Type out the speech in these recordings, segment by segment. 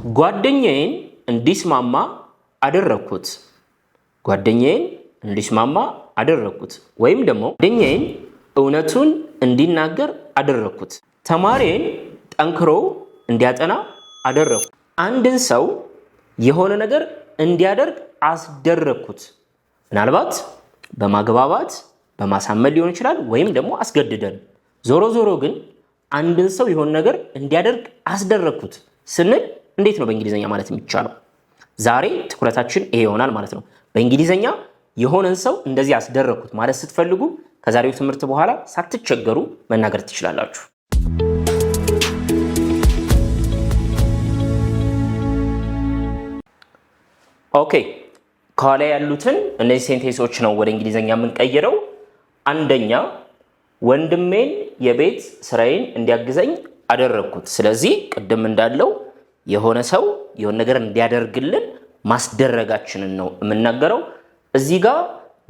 ጓደኛዬን እንዲስማማ አደረኩት ጓደኛዬን እንዲስማማ አደረኩት ወይም ደግሞ ጓደኛዬን እውነቱን እንዲናገር አደረኩት ተማሪዬን ጠንክሮ እንዲያጠና አደረኩት አንድን ሰው የሆነ ነገር እንዲያደርግ አስደረኩት ምናልባት በማግባባት በማሳመን ሊሆን ይችላል ወይም ደግሞ አስገድደን ዞሮ ግን አንድን ሰው የሆነ ነገር እንዲያደርግ አስደረኩት ስንል እንዴት ነው በእንግሊዘኛ ማለት የሚቻለው ዛሬ ትኩረታችን ይሄ ይሆናል ማለት ነው በእንግሊዘኛ የሆነን ሰው እንደዚህ አስደረኩት ማለት ስትፈልጉ ከዛሬው ትምህርት በኋላ ሳትቸገሩ መናገር ትችላላችሁ ኦኬ ከኋላ ያሉትን እነዚህ ሴንቴንሶች ነው ወደ እንግሊዘኛ የምንቀይረው አንደኛ ወንድሜን የቤት ስራዬን እንዲያግዘኝ አደረኩት ስለዚህ ቅድም እንዳለው የሆነ ሰው የሆነ ነገር እንዲያደርግልን ማስደረጋችንን ነው የምናገረው እዚህ ጋር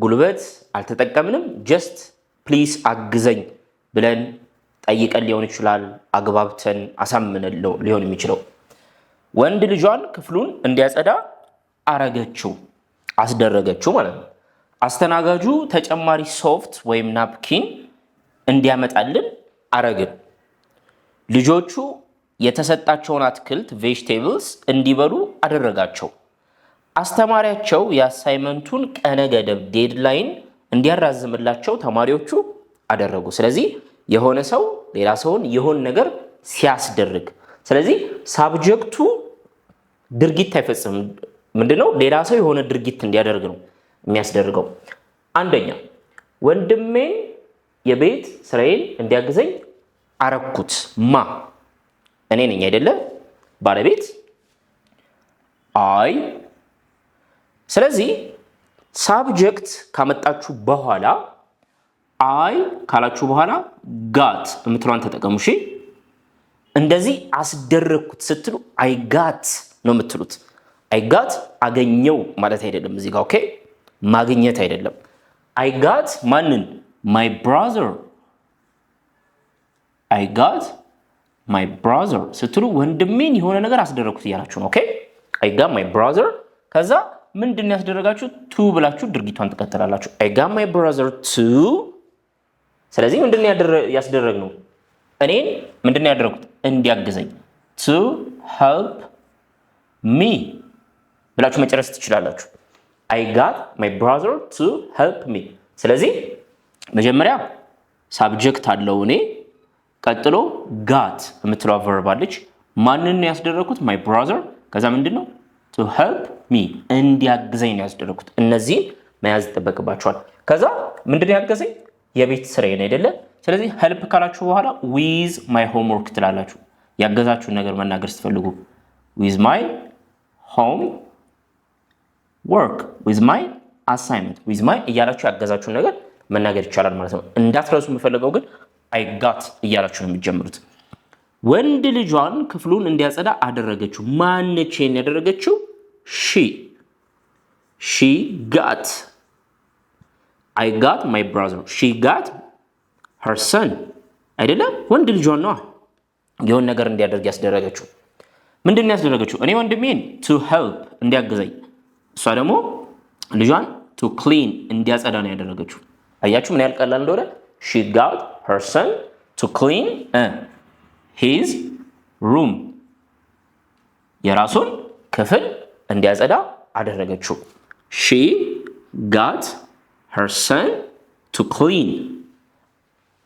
ጉልበት አልተጠቀምንም just please አግዘኝ ብለን ጠይቀን ሊሆን ይችላል አግባብተን አሳምነን ሊሆን የሚችለው ወንድ ልጇን ክፍሉን እንዲያጸዳ አረገችው አስደረገችው ማለት ነው አስተናጋጁ ተጨማሪ ሶፍት ወይም ናፕኪን እንዲያመጣልን አረግን ልጆቹ የተሰጣቸውን አትክልት vegetables እንዲበሉ አደረጋቸው አስተማሪያቸው የአሳይመንቱን ቀነ ገደብ ዴድላይን እንዲያራዝምላቸው ተማሪዎቹ አደረጉ ስለዚህ የሆነ ሰው ሌላ ሰውን የሆነ ነገር ሲያስደርግ ስለዚህ ሳብጀክቱ ድርጊት አይፈጽም ምንድነው ሌላ ሰው የሆነ ድርጊት እንዲያደርግ ነው የሚያስደርገው አንደኛ ወንድሜን የቤት ስራዬን እንዲያግዘኝ አረኩት ማ እኔ ነኝ አይደለ ባለቤት አይ ስለዚህ ሳብጀክት ካመጣችሁ በኋላ አይ ካላችሁ በኋላ ጋት የምትሏን ተጠቀሙ እሺ እንደዚህ አስደረኩት ስትሉ አይ ጋት ነው የምትሉት አይ ጋት አገኘው ማለት አይደለም እዚህ ጋር ኦኬ ማግኘት አይደለም አይ ጋት ማንን my brother I got my brother ስትሉ ወንድሜን የሆነ ነገር አስደረኩት እያላችሁ ነው ኦኬ I got my brother ከዛ ምንድነው ያስደረጋችሁ to ብላችሁ ድርጊቷን ተከተላላችሁ I got my brother to ስለዚህ ምንድነው ያስደረግነው እኔን ምንድነው ያደረኩት እንዲያግዘኝ to help me ብላችሁ መጨረስ ትችላላችሁ I got my brother to help me ስለዚህ መጀመሪያ ሳብጀክት አለው እኔ ቀጥሎ got የምትለው verb አለች ማንን ነው ያስደረኩት my brother ከዛ ምንድነው to help me እንዲያግዘኝ ነው ያስደረኩት እነዚህ መያዝ ተጠበቅባችኋል ከዛ ምንድነው ያገዘኝ የቤት ስራዬን አይደለ ስለዚህ help ካላችሁ በኋላ with my homework ትላላችሁ ያገዛችሁ ነገር መናገር ስትፈልጉ with my home work with my assignment with my እያላችሁ ያገዛችሁ ነገር መናገር ይቻላል ማለት ነው እንዳትረሱ የምፈልገው ግን I got እያላችሁ ነው የሚጀምሩት ወንድ ልጇን ክፍሉን እንዲያጸዳ አደረገችው ማነች ያደረገችው she got I got my brother she got her son አይደለም ወንድ ልጇን ነው የሆነ ነገር እንዲያደርግ ያስደረገችው ምንድነው ያስደረገችው እኔ ወንድሜን to help እንዲያግዘኝ እሷ ደግሞ ልጇን to clean እንዲያጸዳ ነው ያደረገችው አያችሁ ምን ያልቀላል እንደሆነ she got her son to clean his room የራሱን ክፍል እንዲያጸዳ አደረገችው she got her son to clean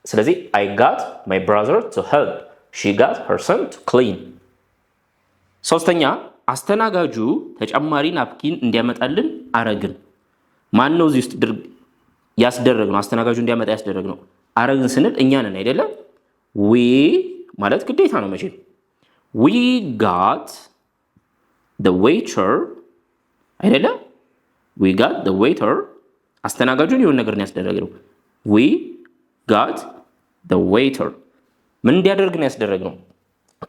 ስለዚህ I got my brother to help she got her son to clean ሶስተኛ አስተናጋጁ ተጨማሪ ናፕኪን እንዲያመጣልን አረግን ማን ነው እዚህ ውስጥ ያስደረግነው አስተናጋጁ እንዲያመጣ ያስደረግነው አረግን ስንል እኛ ነን አይደለ we ማለት ግዴታ ነው መቼም we got the waiter አይደለ we got the waiter አስተናጋጁን የሆነ ነገር ነው ያስደረግነው we got the waiter ምን እንዲያደርግ ነው ያስደረግነው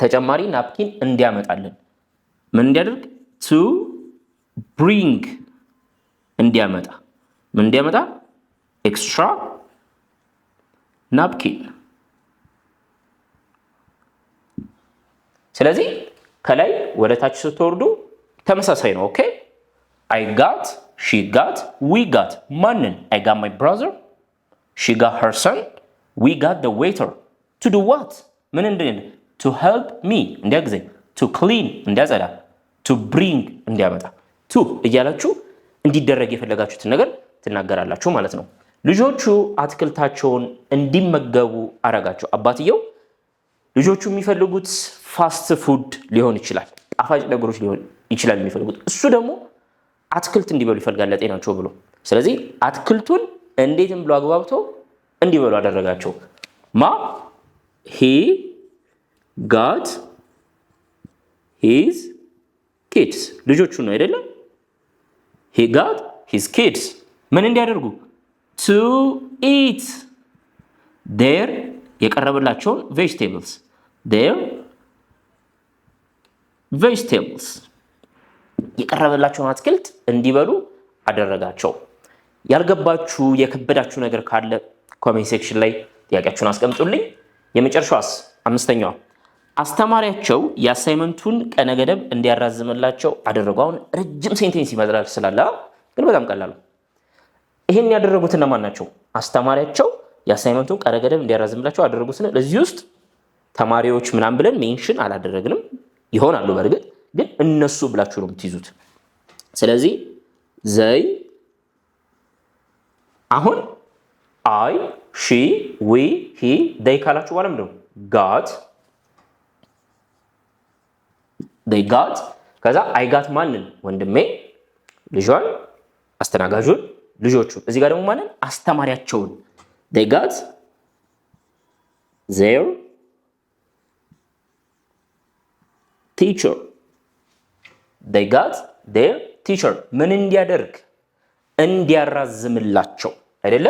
ተጨማሪ ናፕኪን እንዲያመጣልን ምን እንዲያደርግ to bring እንዲያመጣ ምን እንዲያመጣ extra napkin ስለዚህ ከላይ ወደ ታች ስትወርዱ ተመሳሳይ ነው። ኦኬ I got, she got, we got ማንን? I got my brother, she got her son, we got the waiter to do what? ምን እንደነ to help me እንዲያግዘኝ to clean እንዲያጸዳ to bring እንዲያመጣ to እያላችሁ እንዲደረግ የፈለጋችሁትን ነገር ትናገራላችሁ ማለት ነው። ልጆቹ አትክልታቸውን እንዲመገቡ አረጋቸው። አባትየው ልጆቹ የሚፈልጉት ፋስት ፉድ ሊሆን ይችላል፣ ጣፋጭ ነገሮች ሊሆን ይችላል የሚፈልጉት። እሱ ደግሞ አትክልት እንዲበሉ ይፈልጋል ለጤናቸው ብሎ። ስለዚህ አትክልቱን እንዴትም ብሎ አግባብቶ እንዲበሉ አደረጋቸው። he got his kids ልጆቹ ነው አይደለም? he got his kids ምን እንዲያደርጉ to eat their የቀረበላቸውን vegetables their vegetables የቀረበላቸውን አትክልት እንዲበሉ አደረጋቸው። ያልገባችሁ የከበዳችሁ ነገር ካለ ኮሜንት ሴክሽን ላይ ጥያቄያችሁን አስቀምጡልኝ። የመጨረሻው አምስተኛው አስተማሪያቸው የአሳይመንቱን ቀነ ገደብ እንዲያራዝምላቸው አደረገው። አሁን ረጅም ሴንቴንስ ይመስላል ስላለ ግን በጣም ቀላል ነው። ይሄን ያደረጉት እነማን ናቸው? አስተማሪያቸው የአሳይመንቱን ቀነ ገደብ እንዲያራዝምላቸው አደረጉት። ለዚህ ውስጥ ተማሪዎች ምናምን ብለን ሜንሽን አላደረግንም። ይሆናሉ በርግጥ ግን እነሱ ብላችሁ ነው የምትይዙት። ስለዚህ ዘይ አሁን አይ ሺ ዊ ሂ they ካላችሁ በኋላ ምንድነው got they got ከዛ I got ማንን? ወንድሜ፣ ልጇን፣ አስተናጋጁን፣ ልጆቹ። እዚህ ጋር ደግሞ ማንን? አስተማሪያቸውን they got their teacher they got their teacher ምን እንዲያደርግ? እንዲያራዝምላቸው አይደለ?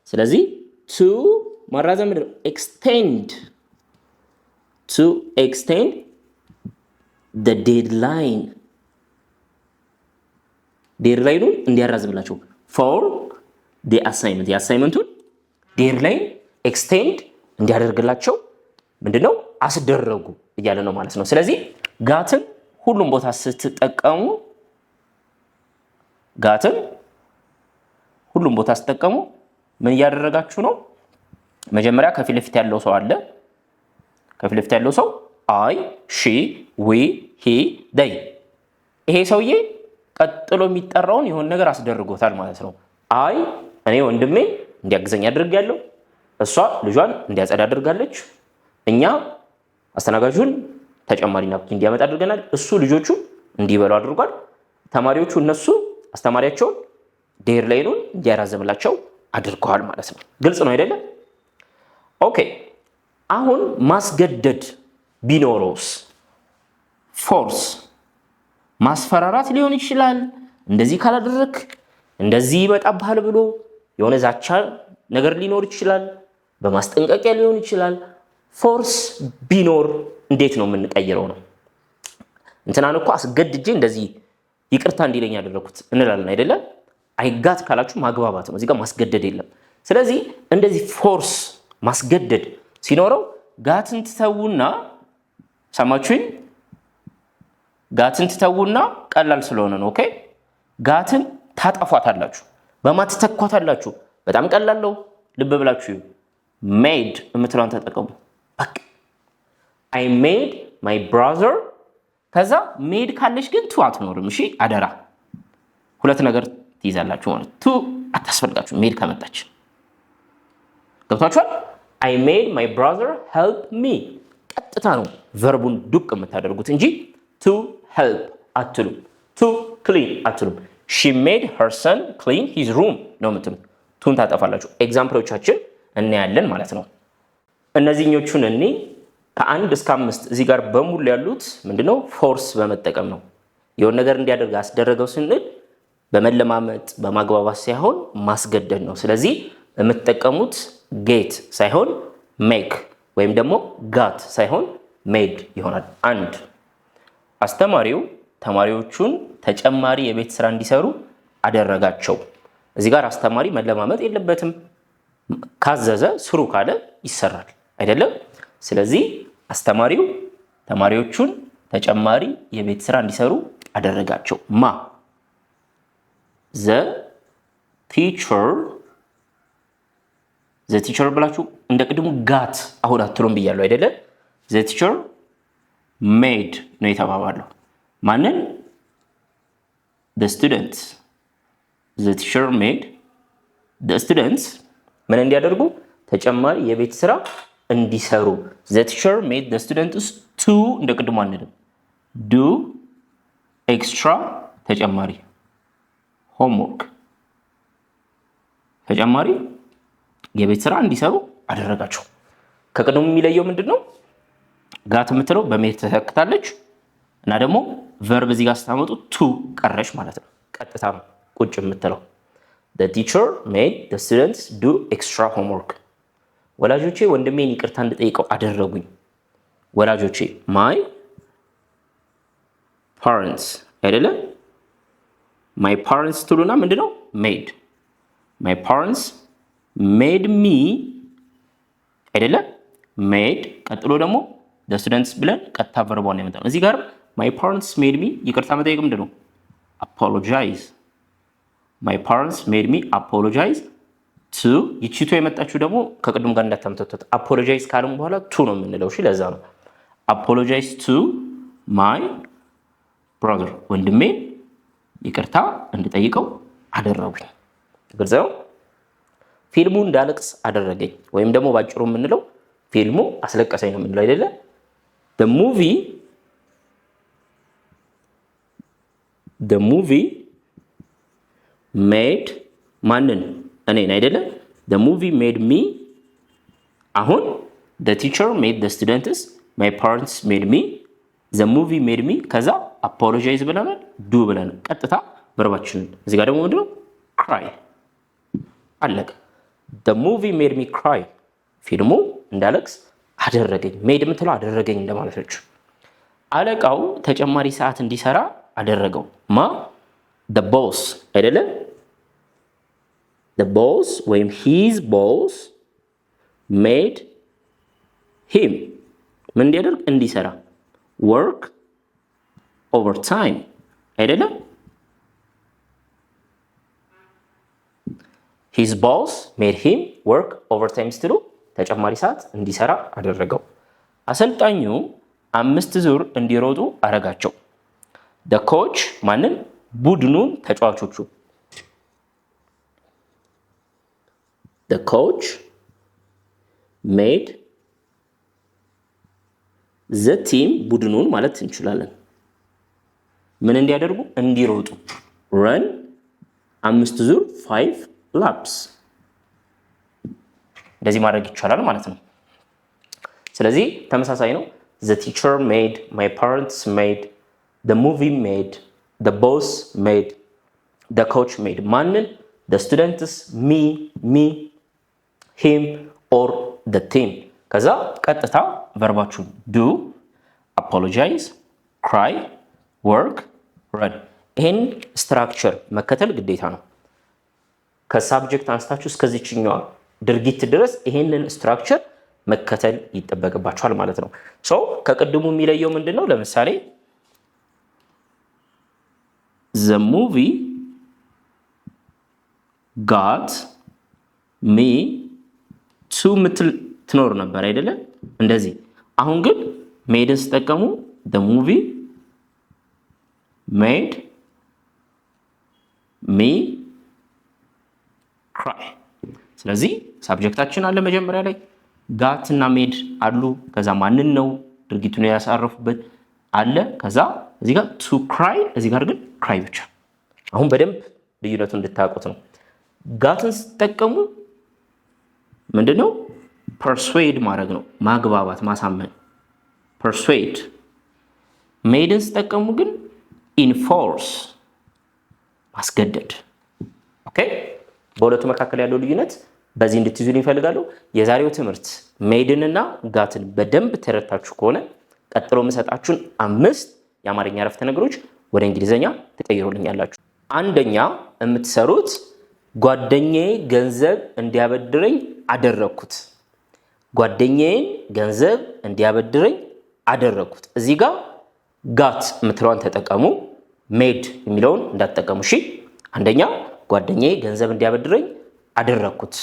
ስለዚህ to ማራዘም ምንድነው? extend to extend the deadline ዴድላይኑን እንዲያራዝምላቸው for the assignment የአሳይመንቱን ዴድላይን ኤክስቴንድ እንዲያደርግላቸው ምንድነው አስደረጉ እያለ ነው ማለት ነው። ስለዚህ ጋትን ሁሉም ቦታ ስትጠቀሙ ጋትን ሁሉም ቦታ ስትጠቀሙ ምን እያደረጋችሁ ነው? መጀመሪያ ከፊት ለፊት ያለው ሰው አለ። ከፊት ለፊት ያለው ሰው አይ ሺ ዊ ሂ they ይሄ ሰውዬ ቀጥሎ የሚጠራውን የሆነ ነገር አስደርጎታል ማለት ነው። አይ እኔ ወንድሜ እንዲያግዘኝ አድርጋለሁ፣ እሷ ልጇን እንዲያጸዳ አድርጋለች፣ እኛ አስተናጋጁን ተጨማሪ ናፕኪን እንዲያመጣ አድርገናል፣ እሱ ልጆቹ እንዲበሉ አድርጓል፣ ተማሪዎቹ እነሱ አስተማሪያቸውን ዴድላይኑን እንዲያራዘምላቸው አድርገዋል ማለት ነው። ግልጽ ነው አይደለ? ኦኬ አሁን ማስገደድ ቢኖርስ? ፎርስ ማስፈራራት ሊሆን ይችላል። እንደዚህ ካላደረክ እንደዚህ ይመጣብሃል ብሎ የሆነ ዛቻ ነገር ሊኖር ይችላል። በማስጠንቀቂያ ሊሆን ይችላል። ፎርስ ቢኖር እንዴት ነው የምንቀይረው ነው? እንትናን እኮ አስገድጄ እንደዚህ ይቅርታ እንዲለኝ ያደረኩት እንላለን አይደለ? አይጋት ካላችሁ ማግባባት ነው። እዚህ ጋር ማስገደድ የለም። ስለዚህ እንደዚህ ፎርስ ማስገደድ ሲኖረው ጋትን ትተውና ሰማችሁኝ? ጋትን ትተውና ቀላል ስለሆነ ነው። ኦኬ ጋትን ታጠፏታላችሁ። በማትተኳታላችሁ በጣም ቀላል ነው። ልብ ብላችሁ ሜድ የምትለውን ተጠቀሙ። በቃ I made my brother ከዛ ሜድ ካለሽ ግን ቱ አትኖርም። እሺ አደራ ሁለት ነገር ትይዛላችሁ ማለት ቱ አታስፈልጋችሁ። ሜድ ከመጣች ገብታችኋል? I made my brother help me ቀጥታ ነው ቨርቡን ዱቅ የምታደርጉት እንጂ to help አትሉም። to clean አትሉም። she made her son clean his room ነው የምትሉት። ቱን ታጠፋላችሁ። ኤግዛምፕሎቻችን እናያለን ማለት ነው። እነዚህኞቹን እኔ ከ1 እስከ 5 እዚህ ጋር በሙሉ ያሉት ምንድነው ፎርስ በመጠቀም ነው። የሆነ ነገር እንዲያደርግ አስደረገው ስንል በመለማመጥ በማግባባት ሳይሆን ማስገደድ ነው። ስለዚህ የምትጠቀሙት ጌት ሳይሆን ሜክ ወይም ደግሞ ጋት ሳይሆን ሜድ ይሆናል። አንድ አስተማሪው ተማሪዎቹን ተጨማሪ የቤት ስራ እንዲሰሩ አደረጋቸው። እዚህ ጋር አስተማሪ መለማመጥ የለበትም። ካዘዘ ስሩ ካለ ይሰራል አይደለም? ስለዚህ አስተማሪው ተማሪዎቹን ተጨማሪ የቤት ስራ እንዲሰሩ አደረጋቸው። ማ the teacher ብላችሁ እንደ ቅድሙ got አሁን አትሉም ብያለሁ አይደለ? the teacher made ነው የተባባለው። ማንን? the students. the teacher made the students ምን እንዲያደርጉ? ተጨማሪ የቤት ስራ እንዲሰሩ። the teacher made the students to እንደ ቅድሙ አንልም። do extra ተጨማሪ homework ተጨማሪ የቤት ስራ እንዲሰሩ አደረጋቸው። ከቅድሙ የሚለየው ምንድነው? ጋት የምትለው በሜድ ተተክታለች እና ደግሞ verb እዚህ ጋር ስታመጡ to ቀረሽ ማለት ነው። ቀጥታ ነው ቁጭ የምትለው። the teacher made the students do extra homework ወላጆቼ ወንድሜን ይቅርታ እንድጠይቀው አደረጉኝ። ወላጆቼ my parents አይደለ? my parents ትሉና ምንድነው? made my parents made me አይደለ? made ቀጥሎ ደግሞ the students ብለን ቀጥታ verb-ን ያመጣው። እዚህ ጋር my parents made me ይቅርታ መጠየቅ ምንድነው? apologize my parents made me apologize to ይቺቱ የመጣችው ደግሞ ከቅድም ጋር እንዳታምተውት apologize ካለም በኋላ to ነው የምንለው። እሺ ለዛ ነው apologize to my brother ወንድሜ ይቅርታ እንድጠይቀው አደረጉኝ። ግልጽ ነው። ፊልሙ እንዳለቅስ አደረገኝ ወይም ደግሞ ባጭሩ የምንለው ፊልሙ አስለቀሰኝ ነው የምንለው አይደለ? the movie made ማንን? እኔን አይደለ? the movie made me አሁን the teacher made the students my parents made me the movie made me ከዛ apologize ብለናል do ብለናል። ቀጥታ verb-አችን እዚህ ጋር ደግሞ ምንድነው? cry አለቀ። the movie made me cry ፊልሙ እንዳለቅስ አደረገኝ። made የምትለው አደረገኝ እንደማለት ነች። አለቃው ተጨማሪ ሰዓት እንዲሰራ አደረገው። ማ? the boss አይደለ? the boss ወይም his boss made him ምን እንዲያደርግ? እንዲሰራ work overtime አይደለ? his boss made him work overtime ስትሉ ተጨማሪ ሰዓት እንዲሰራ አደረገው። አሰልጣኙ 5 ዙር እንዲሮጡ አረጋቸው። the coach ማንን? ቡድኑን ተጫዋቾቹ the coach made the team ቡድኑን ማለት እንችላለን ምን እንዲያደርጉ? እንዲሮጡ run 5 ዙር 5 laps እንደዚህ ማድረግ ይቻላል ማለት ነው። ስለዚህ ተመሳሳይ ነው። the teacher made, my parents made, the movie made, the boss made, the coach made ማንን? the students, me, him or the team። ከዛ ቀጥታ verb-አችሁ do, apologize, cry, work, run ይሄን ስትራክቸር መከተል ግዴታ ነው። ከሳብጀክት አንስታችሁ እስከዚህኛው ድርጊት ድረስ ይሄንን ስትራክቸር መከተል ይጠበቅባችኋል ማለት ነው። ከቅድሙ የሚለየው ምንድነው? ለምሳሌ the movie got me to ምትል ትኖር ነበር አይደለ? እንደዚህ። አሁን ግን made ተጠቀሙ። the movie made me cry። ስለዚህ ሳብጀክታችን አለ መጀመሪያ ላይ got እና made አሉ። ከዛ ማንን ነው ድርጊቱን ያሳረፉበት አለ። ከዛ እዚህ ጋር to cry እዚህ ጋር ግን cry ብቻ። አሁን በደንብ ልዩነቱን እንድታውቁት ነው። ጋትን ተጠቀሙ ምንድነው? persuade ማድረግ ነው፣ ማግባባት፣ ማሳመን persuade። madeን ተጠቀሙ ግን enforce ማስገደድ። ኦኬ በሁለቱ መካከል ያለው ልዩነት በዚህ እንድትይዙልኝ እፈልጋለሁ። የዛሬው ትምህርት ሜድን እና ጋትን በደንብ ተረድታችሁ ከሆነ ቀጥሎ መሰጣችሁን 5 የአማርኛ አረፍተ ነገሮች ወደ እንግሊዘኛ ትቀይሩልኛላችሁ። አንደኛ የምትሰሩት ጓደኛዬ ገንዘብ እንዲያበድረኝ አደረኩት። ጓደኛዬን ገንዘብ እንዲያበድረኝ አደረኩት። እዚህ ጋር got የምትለዋን ተጠቀሙ። made የሚለውን እንዳትጠቀሙ እሺ። አንደኛ ጓደኛዬ ገንዘብ እንዲያበድረኝ አደረኩት።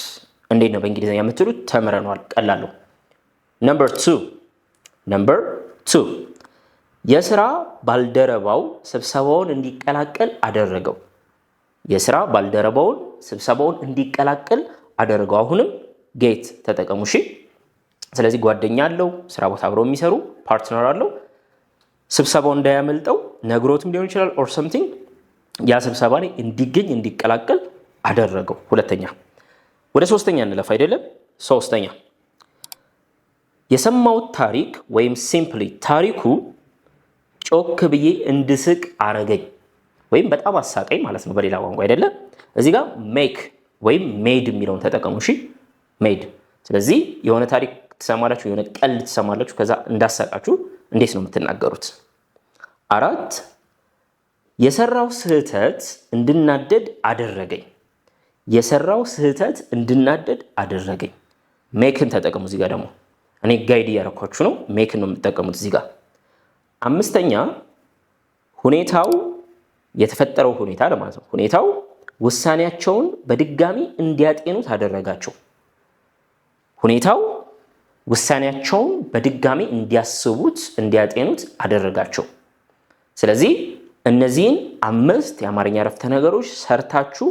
እንዴት ነው በእንግሊዘኛ የምትሉት? ተምረናል። ቀላል ነው። number 2 የሥራ ባልደረባው ስብሰባውን እንዲቀላቀል አደረገው። የሥራ ባልደረባውን ስብሰባውን እንዲቀላቀል አደረገው። አሁንም get ተጠቀሙ እሺ። ስለዚህ ጓደኛ አለው፣ ስራ ቦታ አብረው የሚሰሩ ፓርትነር አለው። ስብሰባው እንዳያመልጠው ነግሮትም ሊሆን ይችላል or something ያ ስብሰባ ላይ እንዲገኝ እንዲቀላቀል አደረገው። ሁለተኛ ወደ ሶስተኛ እንለፍ አይደለም። ሶስተኛ የሰማሁት ታሪክ ወይም simply ታሪኩ ጮክ ብዬ እንድስቅ አረገኝ ወይም በጣም አሳቀኝ ማለት ነው በሌላ ቋንቋ አይደለም። እዚህ ጋር make ወይም made የሚለውን ተጠቀሙ እሺ። made ስለዚህ የሆነ ታሪክ ትሰማላችሁ፣ የሆነ ቀልድ ትሰማላችሁ፣ ከዛ እንዳሳቃችሁ እንዴት ነው የምትናገሩት? 4 የሰራው ስህተት እንድናደድ አደረገኝ። የሰራው ስህተት እንድናደድ አደረገኝ። ሜክን ተጠቀሙ። እዚህ ጋር ደግሞ እኔ ጋይድ እያደረኳችሁ ነው። ሜክን ነው የምትጠቀሙት እዚህ ጋር። 5ኛ ሁኔታው የተፈጠረው ሁኔታ ለማለት ነው። ሁኔታው ውሳኔያቸውን በድጋሚ እንዲያጤኑት አደረጋቸው። ሁኔታው ውሳኔያቸውን በድጋሚ እንዲያስቡት እንዲያጤኑት አደረጋቸው። ስለዚህ እነዚህን 5 የአማርኛ አረፍተ ነገሮች ሰርታችሁ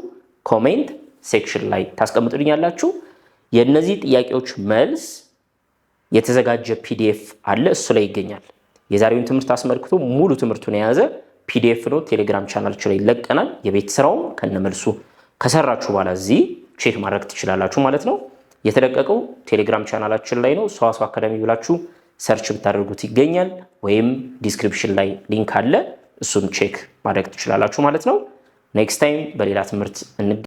ኮሜንት ሴክሽን ላይ ታስቀምጡልኛላችሁ። የእነዚህ ጥያቄዎች መልስ የተዘጋጀ ፒዲኤፍ አለ፣ እሱ ላይ ይገኛል። የዛሬውን ትምህርት አስመልክቶ ሙሉ ትምህርቱን የያዘ ፒዲኤፍ ነው ቴሌግራም ቻናላችን ላይ ይለቀናል። የቤት ስራውን ከነመልሱ ከሰራችሁ በኋላ እዚህ ቼክ ማድረግ ትችላላችሁ ማለት ነው። የተለቀቀው ቴሌግራም ቻናላችን ላይ ነው። ሰዋሰው አካዳሚ ብላችሁ ሰርች ብታደርጉት ይገኛል፣ ወይም ዲስክሪፕሽን ላይ ሊንክ አለ፣ እሱን ቼክ ማድረግ ትችላላችሁ ማለት ነው። ኔክስት ታይም በሌላ ትምህርት